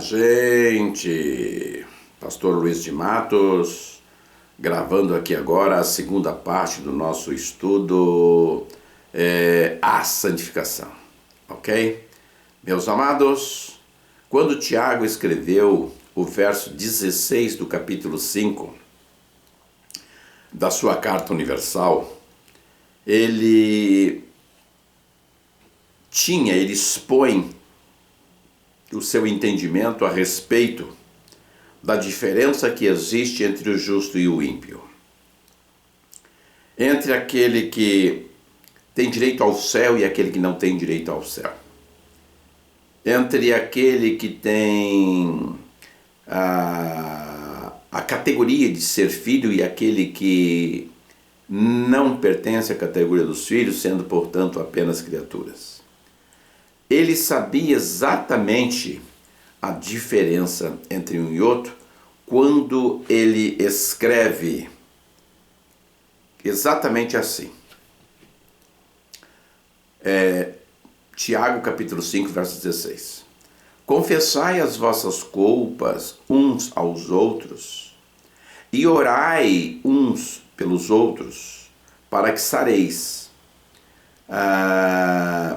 gente! Pastor Luiz de Matos, gravando aqui agora a segunda parte do nosso estudo, a santificação, ok? Meus amados, quando Tiago escreveu o verso 16 do capítulo 5 da sua carta universal, ele expõe o seu entendimento a respeito da diferença que existe entre o justo e o ímpio. Entre aquele que tem direito ao céu e aquele que não tem direito ao céu. Entre aquele que tem a categoria de ser filho e aquele que não pertence à categoria dos filhos, sendo, portanto, apenas criaturas. Ele sabia exatamente a diferença entre um e outro quando ele escreve exatamente assim. Tiago capítulo 5, verso 16. Confessai as vossas culpas uns aos outros e orai uns pelos outros para que sareis.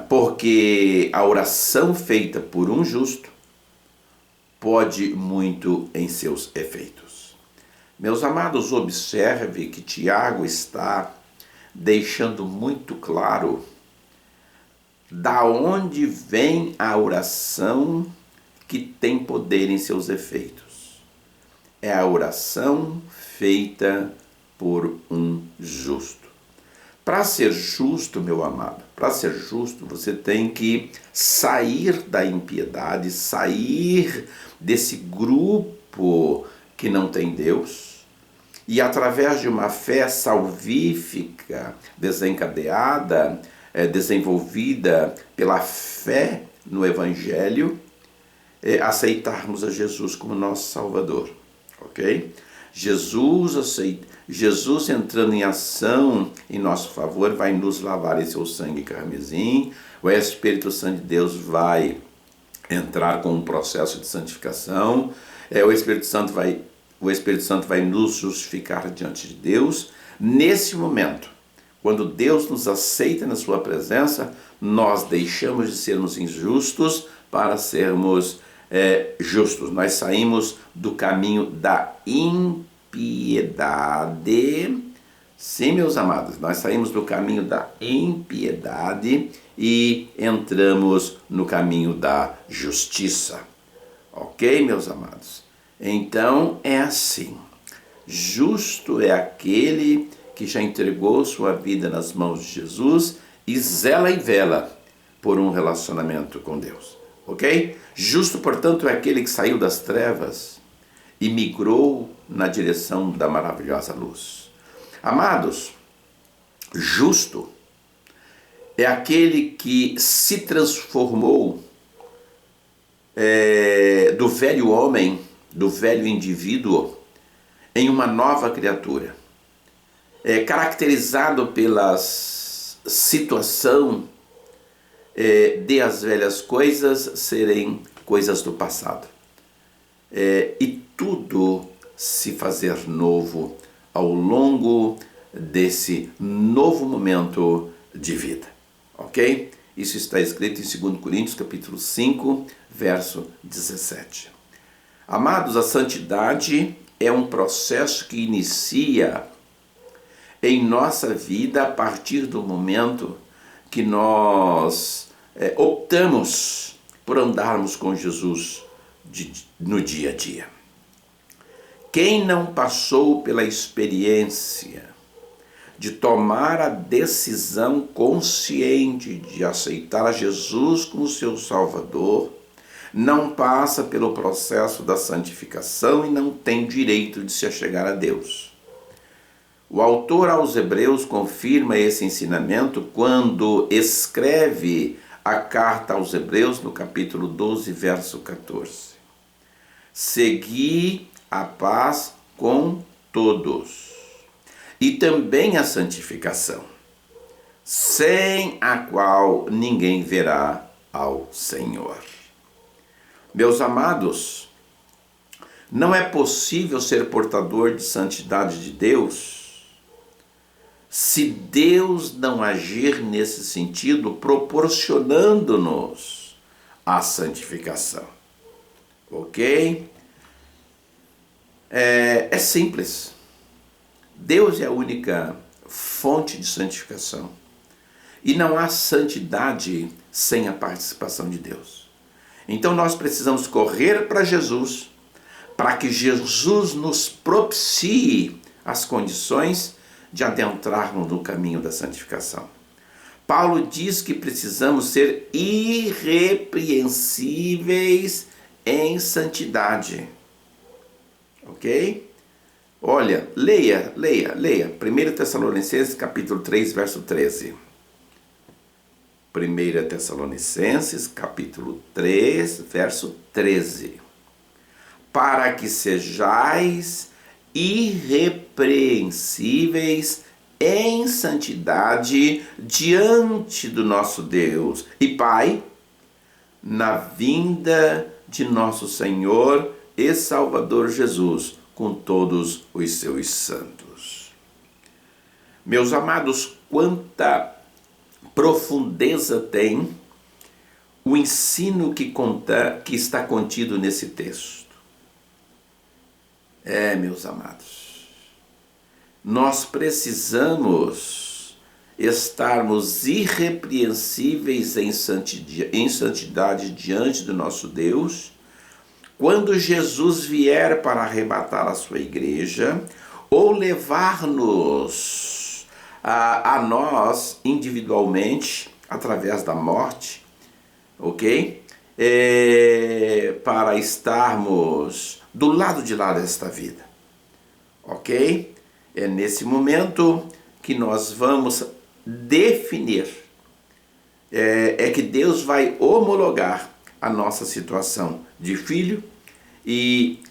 Porque a oração feita por um justo pode muito em seus efeitos. Meus amados, observe que Tiago está deixando muito claro da onde vem a oração que tem poder em seus efeitos. É a oração feita por um justo. Para ser justo, meu amado, para ser justo, você tem que sair da impiedade, sair desse grupo que não tem Deus e, através de uma fé salvífica, desencadeada, desenvolvida pela fé no Evangelho, aceitarmos a Jesus como nosso Salvador, ok? Jesus entrando em ação em nosso favor vai nos lavar em seu sangue carmesim. O Espírito Santo de Deus vai entrar com um processo de santificação. O Espírito Santo vai nos justificar diante de Deus. Nesse momento, quando Deus nos aceita na sua presença, nós deixamos de sermos injustos para sermos justos. Nós saímos do caminho da impiedade. Sim, meus amados, nós saímos do caminho da impiedade e entramos no caminho da justiça. Ok, meus amados? Então é assim. Justo é aquele que já entregou sua vida nas mãos de Jesus e zela e vela por um relacionamento com Deus. Ok? Justo, portanto, é aquele que saiu das trevas e migrou na direção da maravilhosa luz. Amados, justo é aquele que se transformou do velho homem, do velho indivíduo, em uma nova criatura. Caracterizado pela situação de as velhas coisas serem coisas do passado. E tudo se fazer novo ao longo desse novo momento de vida. Ok? Isso está escrito em 2 Coríntios capítulo 5, verso 17. Amados, a santidade é um processo que inicia em nossa vida a partir do momento que nós optamos por andarmos com Jesus no dia a dia. Quem não passou pela experiência de tomar a decisão consciente de aceitar a Jesus como seu Salvador, não passa pelo processo da santificação e não tem direito de se achegar a Deus. O autor aos Hebreus confirma esse ensinamento quando escreve a carta aos Hebreus no capítulo 12, verso 14. Segui a paz com todos e também a santificação, sem a qual ninguém verá ao Senhor. Meus amados, não é possível ser portador de santidade de Deus se Deus não agir nesse sentido, proporcionando-nos a santificação. Ok? É simples. Deus é a única fonte de santificação. E não há santidade sem a participação de Deus. Então nós precisamos correr para Jesus, para que Jesus nos propicie as condições de adentrarmos no caminho da santificação. Paulo diz que precisamos ser irrepreensíveis em santidade. Ok? Olha, leia. 1 Tessalonicenses capítulo 3, verso 13. 1 Tessalonicenses capítulo 3, verso 13. Para que sejais irrepreensíveis em santidade diante do nosso Deus e Pai, na vinda de nosso Senhor e Salvador Jesus, com todos os seus santos. Meus amados, quanta profundeza tem o ensino que está contido nesse texto. Meus amados, nós precisamos estarmos irrepreensíveis em santidade diante do nosso Deus, quando Jesus vier para arrebatar a sua igreja, ou levar-nos a nós individualmente, através da morte, ok? Para estarmos do lado de lá desta vida, ok? É nesse momento que nós vamos definir, que Deus vai homologar a nossa situação de filho e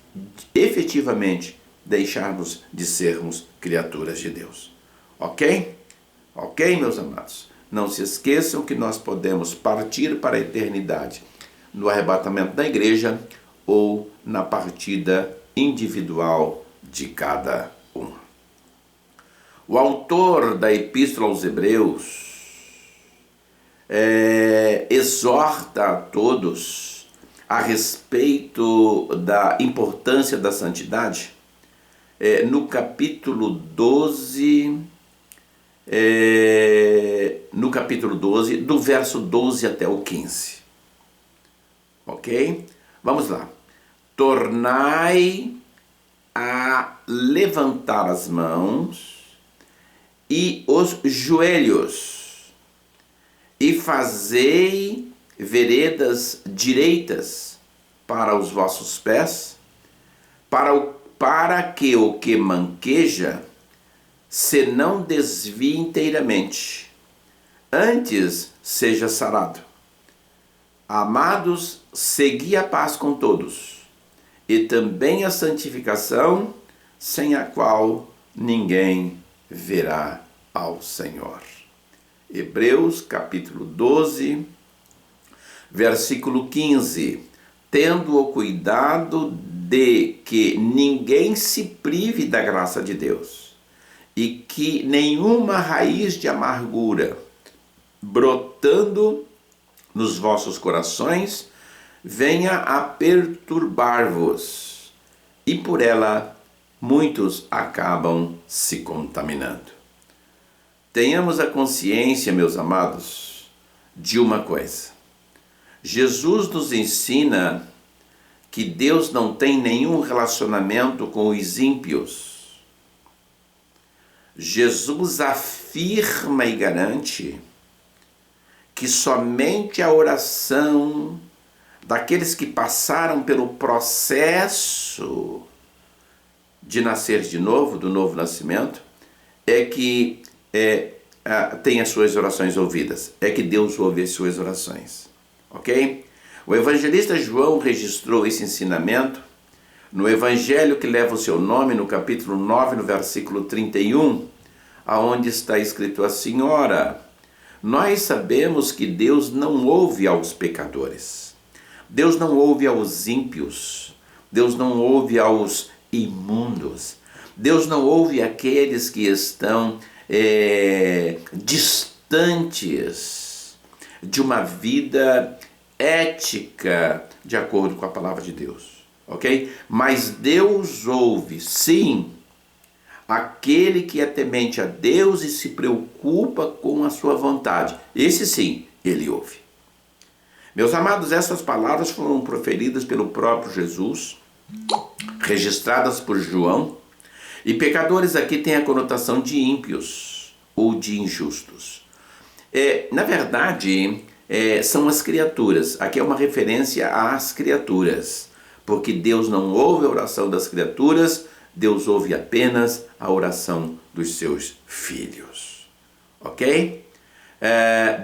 efetivamente deixarmos de sermos criaturas de Deus. Ok? Ok, meus amados? Não se esqueçam que nós podemos partir para a eternidade no arrebatamento da igreja ou na partida individual de cada um. O autor da Epístola aos Hebreus exorta a todos a respeito da importância da santidade no capítulo 12, do verso 12 até o 15. Ok? Vamos lá. Tornai a levantar as mãos e os joelhos, e fazei veredas direitas para os vossos pés, para que o que manqueja se não desvie inteiramente, antes seja sarado. Amados, segui a paz com todos, e também a santificação, sem a qual ninguém verá ao Senhor. Hebreus capítulo 12, versículo 15. Tendo o cuidado de que ninguém se prive da graça de Deus, e que nenhuma raiz de amargura, brotando nos vossos corações, venha a perturbar-vos, e por ela muitos acabam se contaminando. Tenhamos a consciência, meus amados, de uma coisa. Jesus nos ensina que Deus não tem nenhum relacionamento com os ímpios. Jesus afirma e garante que somente a oração daqueles que passaram pelo processo de nascer de novo, do novo nascimento, é que tem as suas orações ouvidas, é que Deus ouve as suas orações, ok? O evangelista João registrou esse ensinamento no evangelho que leva o seu nome, no capítulo 9, no versículo 31, aonde está escrito assim: ora, nós sabemos que Deus não ouve aos pecadores, Deus não ouve aos ímpios. Deus não ouve aos imundos. Deus não ouve aqueles que estão distantes de uma vida ética de acordo com a palavra de Deus, ok? Mas Deus ouve, sim, aquele que é temente a Deus e se preocupa com a sua vontade. Esse sim, ele ouve. Meus amados, essas palavras foram proferidas pelo próprio Jesus, registradas por João, e pecadores aqui têm a conotação de ímpios ou de injustos. Na verdade, são as criaturas. Aqui é uma referência às criaturas, porque Deus não ouve a oração das criaturas, Deus ouve apenas a oração dos seus filhos. Ok?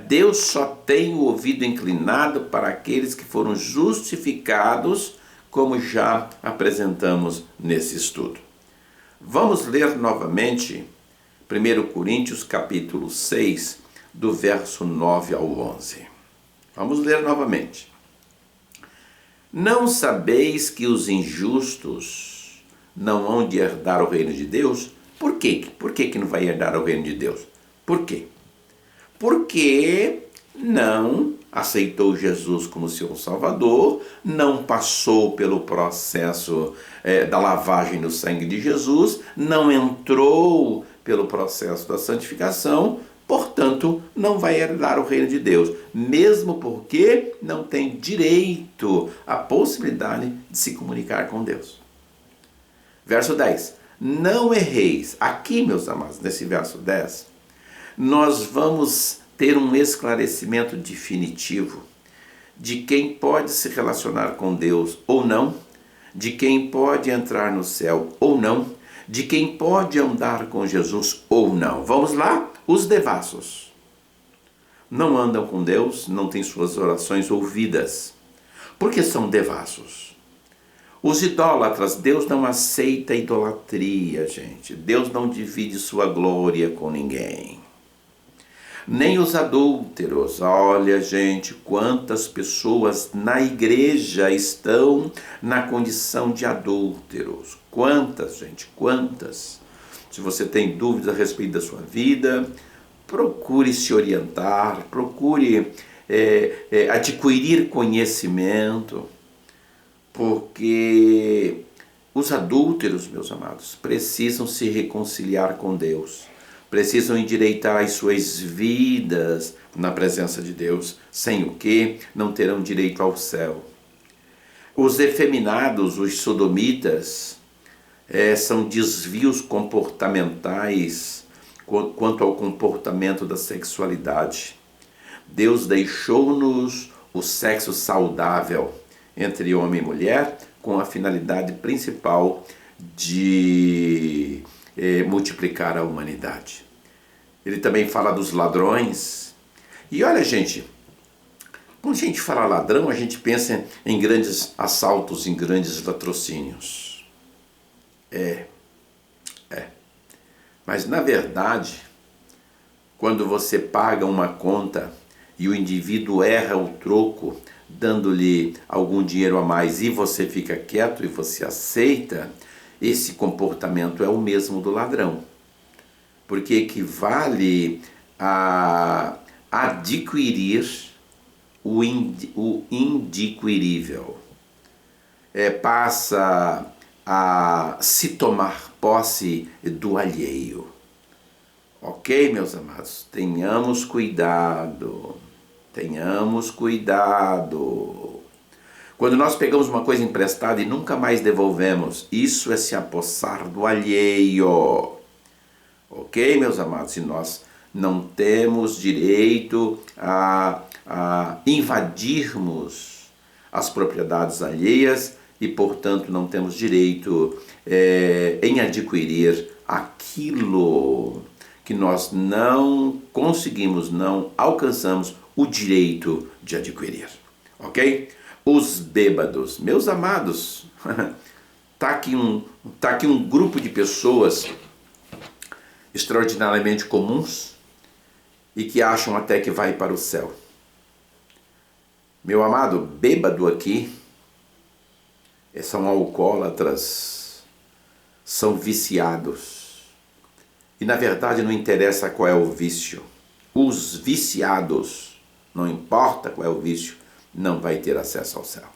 Deus só tem o ouvido inclinado para aqueles que foram justificados, como já apresentamos nesse estudo. Vamos ler novamente 1 Coríntios capítulo 6, do verso 9 ao 11. Vamos ler novamente. Não sabeis que os injustos não hão de herdar o reino de Deus? Por quê? Por que não vai herdar o reino de Deus? Por quê? Porque não aceitou Jesus como seu Salvador, não passou pelo processo da lavagem no sangue de Jesus, não entrou pelo processo da santificação, portanto, não vai herdar o reino de Deus, mesmo porque não tem direito à possibilidade de se comunicar com Deus. Verso 10. Não erreis. Aqui, meus amados, nesse verso 10, nós vamos ter um esclarecimento definitivo de quem pode se relacionar com Deus ou não, de quem pode entrar no céu ou não, de quem pode andar com Jesus ou não. Vamos lá? Os devassos não andam com Deus, não têm suas orações ouvidas, porque são devassos. Os idólatras, Deus não aceita idolatria, gente. Deus não divide sua glória com ninguém. Nem os adúlteros. Olha, gente, quantas pessoas na igreja estão na condição de adúlteros. Quantas, gente, quantas. Se você tem dúvidas a respeito da sua vida, procure se orientar, procure adquirir conhecimento, porque os adúlteros, meus amados, precisam se reconciliar com Deus, precisam endireitar as suas vidas na presença de Deus, sem o que não terão direito ao céu. Os efeminados, os sodomitas, são desvios comportamentais quanto ao comportamento da sexualidade. Deus deixou-nos o sexo saudável entre homem e mulher com a finalidade principal de multiplicar a humanidade. Ele também fala dos ladrões. E olha, gente, quando a gente fala ladrão, a gente pensa em grandes assaltos, em grandes latrocínios. Mas na verdade, quando você paga uma conta e o indivíduo erra o troco, dando-lhe algum dinheiro a mais e você fica quieto e você aceita, esse comportamento é o mesmo do ladrão. Porque equivale a adquirir o indisquirível. Passa a se tomar posse do alheio. Ok, meus amados? Tenhamos cuidado. Tenhamos cuidado. Quando nós pegamos uma coisa emprestada e nunca mais devolvemos, isso é se apossar do alheio. Ok, meus amados? E nós não temos direito a invadirmos as propriedades alheias e, portanto, não temos direito em adquirir aquilo que nós não conseguimos, não alcançamos o direito de adquirir. Ok? Os bêbados. Meus amados, tá aqui um grupo de pessoas extraordinariamente comuns e que acham até que vai para o céu. Meu amado, bêbado aqui são alcoólatras, são viciados. E na verdade não interessa qual é o vício. Os viciados, não importa qual é o vício, não vai ter acesso ao céu.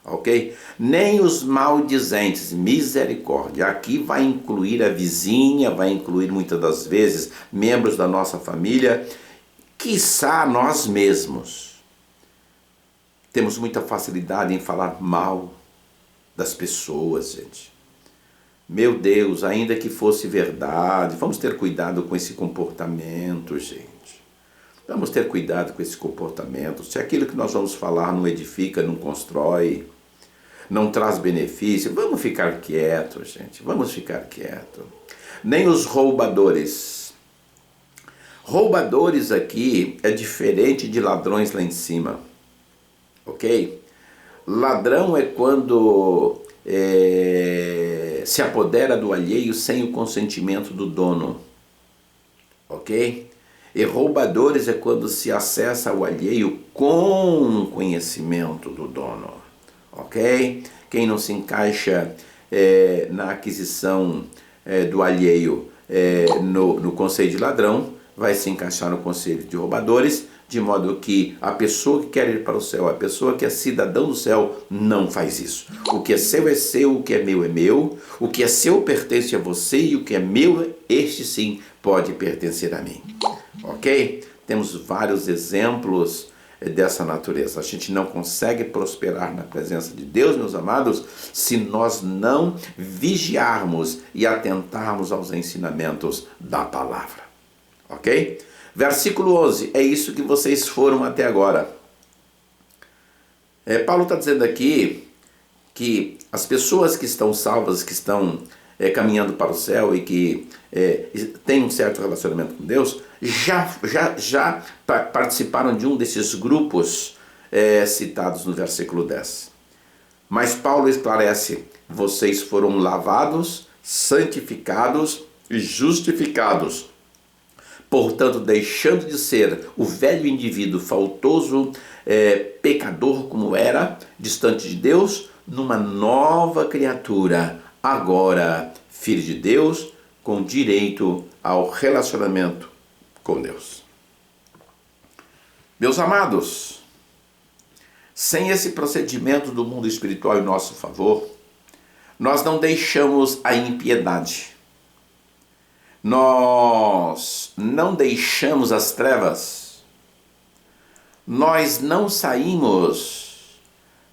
Ok? Nem os maldizentes, misericórdia. Aqui vai incluir a vizinha, vai incluir muitas das vezes membros da nossa família, quiçá nós mesmos. Temos muita facilidade em falar mal das pessoas, gente. Meu Deus, ainda que fosse verdade, vamos ter cuidado com esse comportamento, gente. Vamos ter cuidado com esse comportamento. Se aquilo que nós vamos falar não edifica, não constrói, não traz benefício, vamos ficar quietos, gente. Vamos ficar quietos. Nem os roubadores. Roubadores aqui é diferente de ladrões lá em cima. Ok? Ladrão é quando se apodera do alheio sem o consentimento do dono. Ok? E roubadores é quando se acessa o alheio com conhecimento do dono. Ok? Quem não se encaixa na aquisição do alheio no conceito de ladrão, vai se encaixar no conceito de roubadores, de modo que a pessoa que quer ir para o céu, a pessoa que é cidadão do céu, não faz isso. O que é seu, o que é meu, o que é seu pertence a você e o que é meu, este sim pode pertencer a mim. Ok? Temos vários exemplos dessa natureza. A gente não consegue prosperar na presença de Deus, meus amados, se nós não vigiarmos e atentarmos aos ensinamentos da palavra. Ok? Versículo 11, é isso que vocês foram até agora. Paulo está dizendo aqui que as pessoas que estão salvas, que estão caminhando para o céu e que têm um certo relacionamento com Deus, já participaram de um desses grupos citados no versículo 10. Mas Paulo esclarece, vocês foram lavados, santificados e justificados. Portanto, deixando de ser o velho indivíduo faltoso, pecador como era, distante de Deus, numa nova criatura, agora filho de Deus, com direito ao relacionamento com Deus. Meus amados, sem esse procedimento do mundo espiritual em nosso favor, nós não deixamos a impiedade. Nós não deixamos as trevas, nós não saímos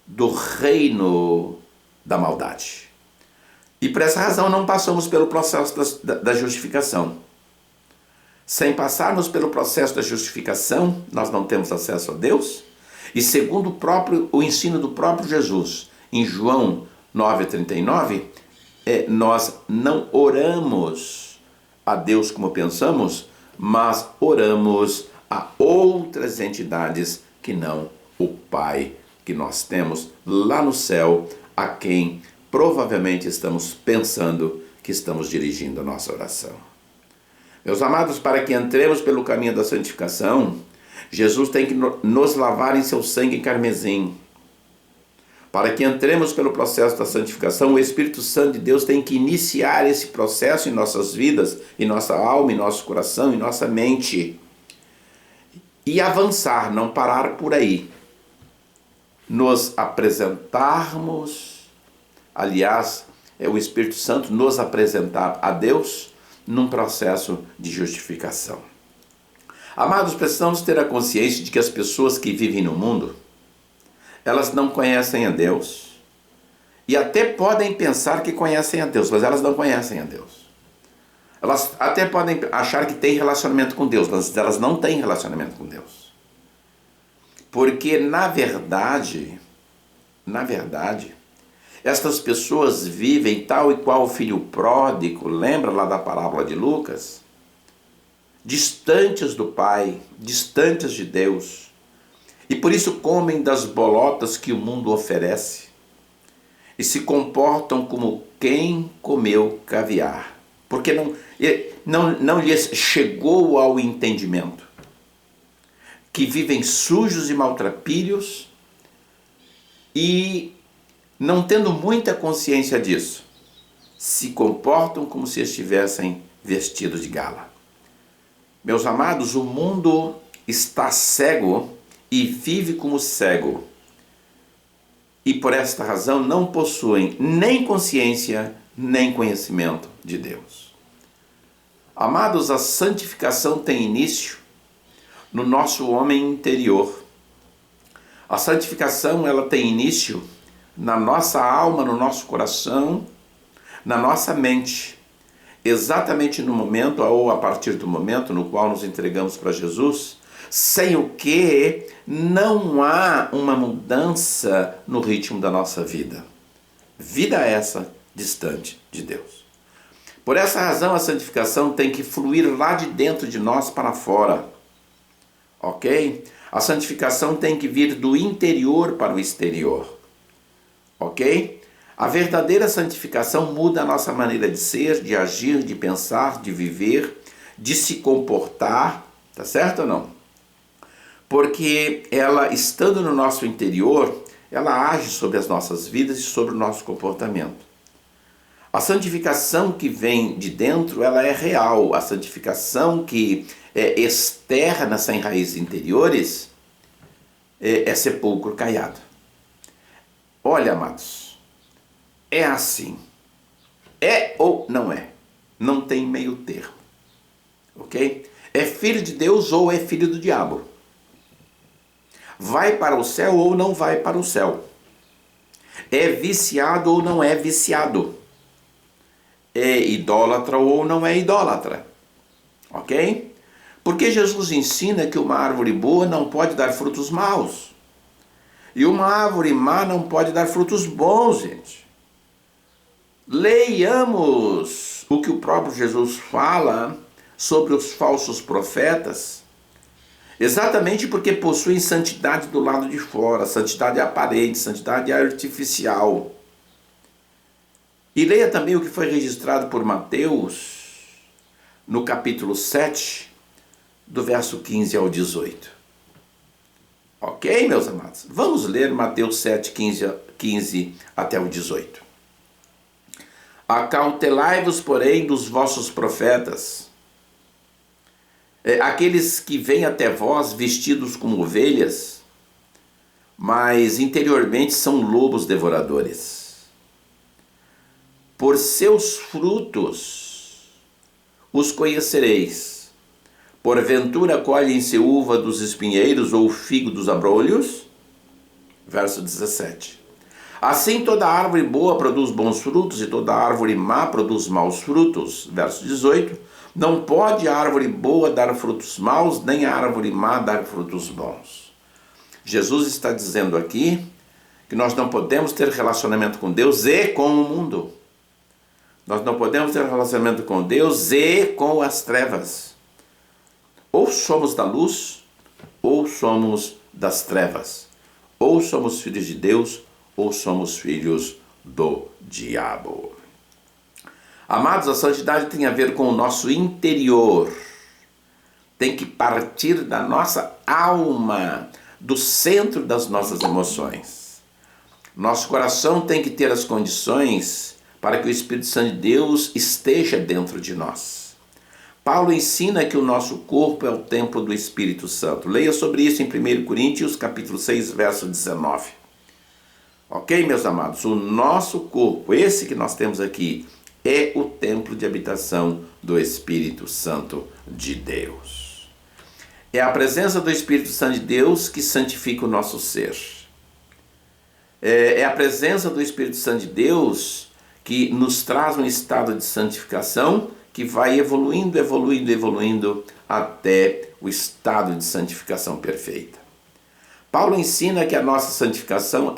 do reino da maldade. E por essa razão não passamos pelo processo da justificação. Sem passarmos pelo processo da justificação, nós não temos acesso a Deus. E segundo o ensino do próprio Jesus, em João 9,39, nós não oramos a Deus como pensamos, mas oramos a outras entidades que não o Pai que nós temos lá no céu, a quem provavelmente estamos pensando que estamos dirigindo a nossa oração. Meus amados, para que entremos pelo caminho da santificação, Jesus tem que nos lavar em seu sangue carmesim. Para que entremos pelo processo da santificação, o Espírito Santo de Deus tem que iniciar esse processo em nossas vidas, em nossa alma, em nosso coração, em nossa mente. E avançar, não parar por aí. Nos apresentarmos, aliás, o Espírito Santo nos apresentar a Deus num processo de justificação. Amados, precisamos ter a consciência de que as pessoas que vivem no mundo, elas não conhecem a Deus. E até podem pensar que conhecem a Deus, mas elas não conhecem a Deus. Elas até podem achar que têm relacionamento com Deus, mas elas não têm relacionamento com Deus. Porque, na verdade, estas pessoas vivem tal e qual o filho pródigo, lembra lá da parábola de Lucas? Distantes do Pai, distantes de Deus. E por isso comem das bolotas que o mundo oferece e se comportam como quem comeu caviar, porque não lhes chegou ao entendimento que vivem sujos e maltrapilhos e, não tendo muita consciência disso, se comportam como se estivessem vestidos de gala. Meus amados, o mundo está cego e vive como cego. E por esta razão não possuem nem consciência, nem conhecimento de Deus. Amados, a santificação tem início no nosso homem interior. A santificação, ela tem início na nossa alma, no nosso coração, na nossa mente. Exatamente no momento, ou a partir do momento no qual nos entregamos para Jesus, sem o que não há uma mudança no ritmo da nossa vida. Vida essa distante de Deus. Por essa razão, a santificação tem que fluir lá de dentro de nós para fora. Ok? A santificação tem que vir do interior para o exterior. Ok? A verdadeira santificação muda a nossa maneira de ser, de agir, de pensar, de viver, de se comportar. Tá certo ou não? Porque ela, estando no nosso interior, ela age sobre as nossas vidas e sobre o nosso comportamento. A santificação que vem de dentro, ela é real. A santificação que é externa, sem raízes interiores, é sepulcro caiado. Olha, amados, é assim. É ou não é? Não tem meio termo. Ok? É filho de Deus ou é filho do diabo. Vai para o céu ou não vai para o céu. É viciado ou não é viciado. É idólatra ou não é idólatra. Ok? Porque Jesus ensina que uma árvore boa não pode dar frutos maus. E uma árvore má não pode dar frutos bons, gente. Leiamos o que o próprio Jesus fala sobre os falsos profetas. Exatamente porque possuem santidade do lado de fora, santidade aparente, santidade artificial. E leia também o que foi registrado por Mateus, no capítulo 7, do verso 15 ao 18. Ok, meus amados? Vamos ler Mateus 7, 15 até o 18. Acautelai-vos, porém, dos vossos profetas, aqueles que vêm até vós vestidos como ovelhas, mas interiormente são lobos devoradores. Por seus frutos os conhecereis. Porventura colhem-se uva dos espinheiros ou figo dos abrolhos? Verso 17. Assim toda árvore boa produz bons frutos e toda árvore má produz maus frutos. Verso 18. Não pode a árvore boa dar frutos maus, nem a árvore má dar frutos bons. Jesus está dizendo aqui que nós não podemos ter relacionamento com Deus e com o mundo. Nós não podemos ter relacionamento com Deus e com as trevas. Ou somos da luz, ou somos das trevas. Ou somos filhos de Deus, ou somos filhos do diabo. Amados, a santidade tem a ver com o nosso interior. Tem que partir da nossa alma, do centro das nossas emoções. Nosso coração tem que ter as condições para que o Espírito Santo de Deus esteja dentro de nós. Paulo ensina que o nosso corpo é o templo do Espírito Santo. Leia sobre isso em 1 Coríntios, capítulo 6, verso 19. Ok, meus amados? O nosso corpo, esse que nós temos aqui, é o templo de habitação do Espírito Santo de Deus. É a presença do Espírito Santo de Deus que santifica o nosso ser. É a presença do Espírito Santo de Deus que nos traz um estado de santificação que vai evoluindo até o estado de santificação perfeita. Paulo ensina que a nossa santificação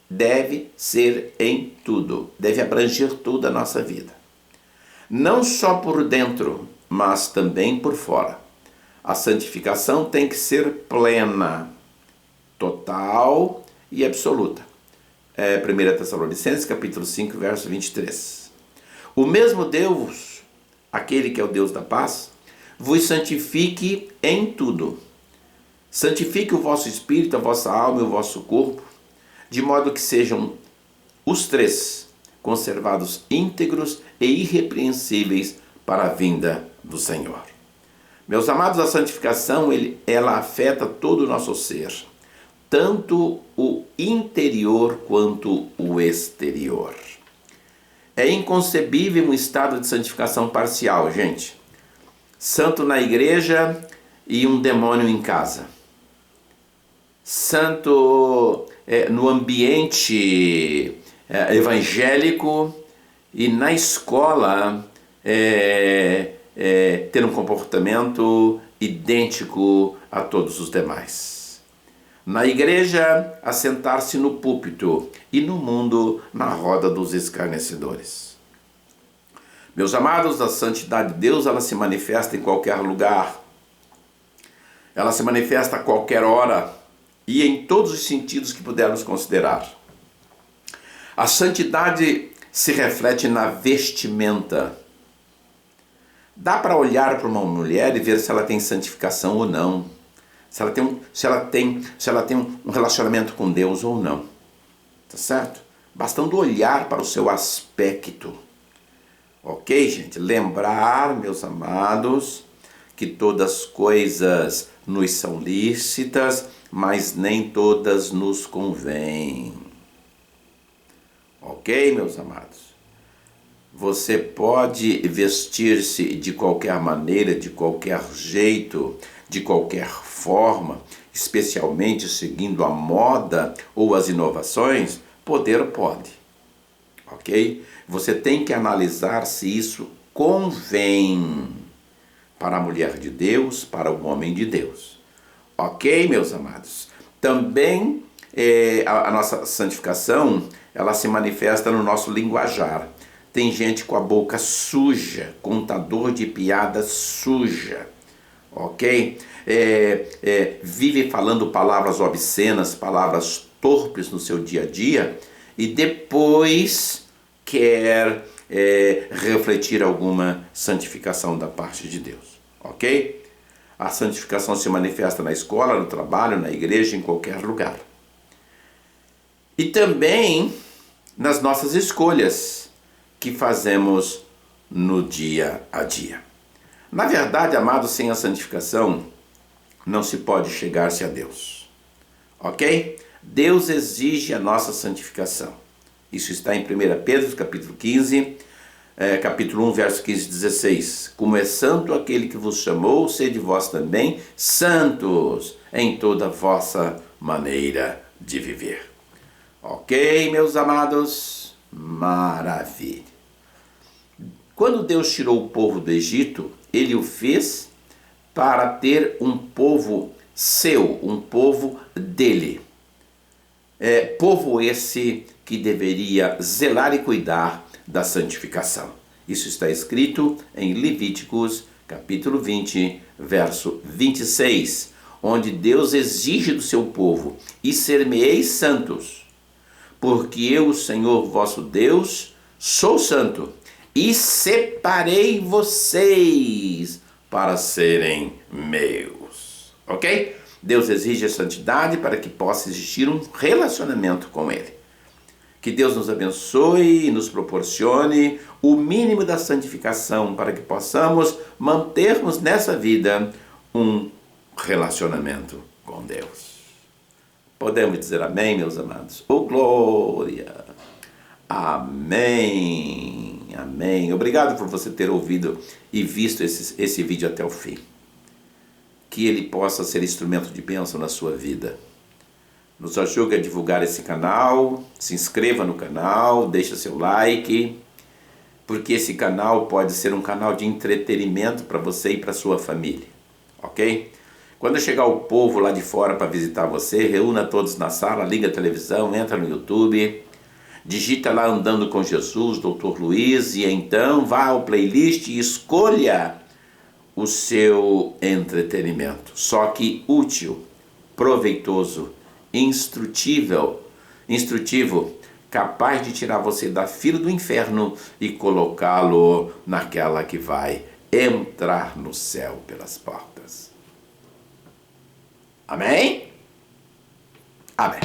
deve ser em tudo, deve abranger toda a nossa vida. Não só por dentro, mas também por fora. A santificação tem que ser plena, total e absoluta. 1 Tessalonicenses, capítulo 5, verso 23. O mesmo Deus, aquele que é o Deus da paz, vos santifique em tudo. Santifique o vosso espírito, a vossa alma e o vosso corpo, de modo que sejam os três conservados íntegros e irrepreensíveis para a vinda do Senhor. Meus amados, a santificação, ela afeta todo o nosso ser, tanto o interior quanto o exterior. É inconcebível um estado de santificação parcial, gente. Santo na igreja e um demônio em casa. Santo no ambiente evangélico e na escola ter um comportamento idêntico a todos os demais. Na igreja, assentar-se no púlpito e no mundo, na roda dos escarnecedores. Meus amados, a santidade de Deus, ela se manifesta em qualquer lugar. Ela se manifesta a qualquer hora e em todos os sentidos que pudermos considerar. A santidade se reflete na vestimenta. Dá para olhar para uma mulher e ver se ela tem santificação ou não. Se ela tem um relacionamento com Deus ou não. Tá certo? Bastando olhar para o seu aspecto. Ok, gente? Lembrar, meus amados, que todas as coisas nos são lícitas, mas nem todas nos convêm. Ok, meus amados? Você pode vestir-se de qualquer maneira, de qualquer jeito, de qualquer forma, especialmente seguindo a moda ou as inovações? Pode. Ok? Você tem que analisar se isso convém para a mulher de Deus, para o homem de Deus. Ok, meus amados? Também a nossa santificação, ela se manifesta no nosso linguajar. Tem gente com a boca suja, contador de piadas suja, ok? Vive falando palavras obscenas, palavras torpes no seu dia a dia e depois quer refletir alguma santificação da parte de Deus, ok? A santificação se manifesta na escola, no trabalho, na igreja, em qualquer lugar. E também nas nossas escolhas que fazemos no dia a dia. Na verdade, amados, sem a santificação, não se pode chegar-se a Deus. Ok? Deus exige a nossa santificação. Isso está em 1 Pedro, capítulo 15, capítulo 1, verso 15 e 16. Como é santo aquele que vos chamou, sede vós também santos em toda a vossa maneira de viver. Ok, meus amados? Maravilha. Quando Deus tirou o povo do Egito, Ele o fez para ter um povo seu, um povo dele. Povo esse que deveria zelar e cuidar da santificação. Isso está escrito em Levíticos, capítulo 20, verso 26, onde Deus exige do seu povo: e ser-me-eis santos, porque eu, o Senhor vosso Deus, sou santo, e separei vocês para serem meus. Ok? Deus exige a santidade para que possa existir um relacionamento com Ele. Que Deus nos abençoe e nos proporcione o mínimo da santificação para que possamos mantermos nessa vida um relacionamento com Deus. Podemos dizer amém, meus amados? Oh, glória! Amém! Amém. Obrigado por você ter ouvido e visto esse vídeo até o fim. Que ele possa ser instrumento de bênção na sua vida. Nos ajude a divulgar esse canal, se inscreva no canal, deixa seu like, porque esse canal pode ser um canal de entretenimento para você e para sua família, ok? Quando chegar o povo lá de fora para visitar você, reúna todos na sala, liga a televisão, entra no YouTube, digita lá Andando com Jesus, Dr. Luiz, e então vá ao playlist e escolha o seu entretenimento. Só que útil, proveitoso, instrutivo, capaz de tirar você da fila do inferno e colocá-lo naquela que vai entrar no céu pelas portas. Amém? Amém.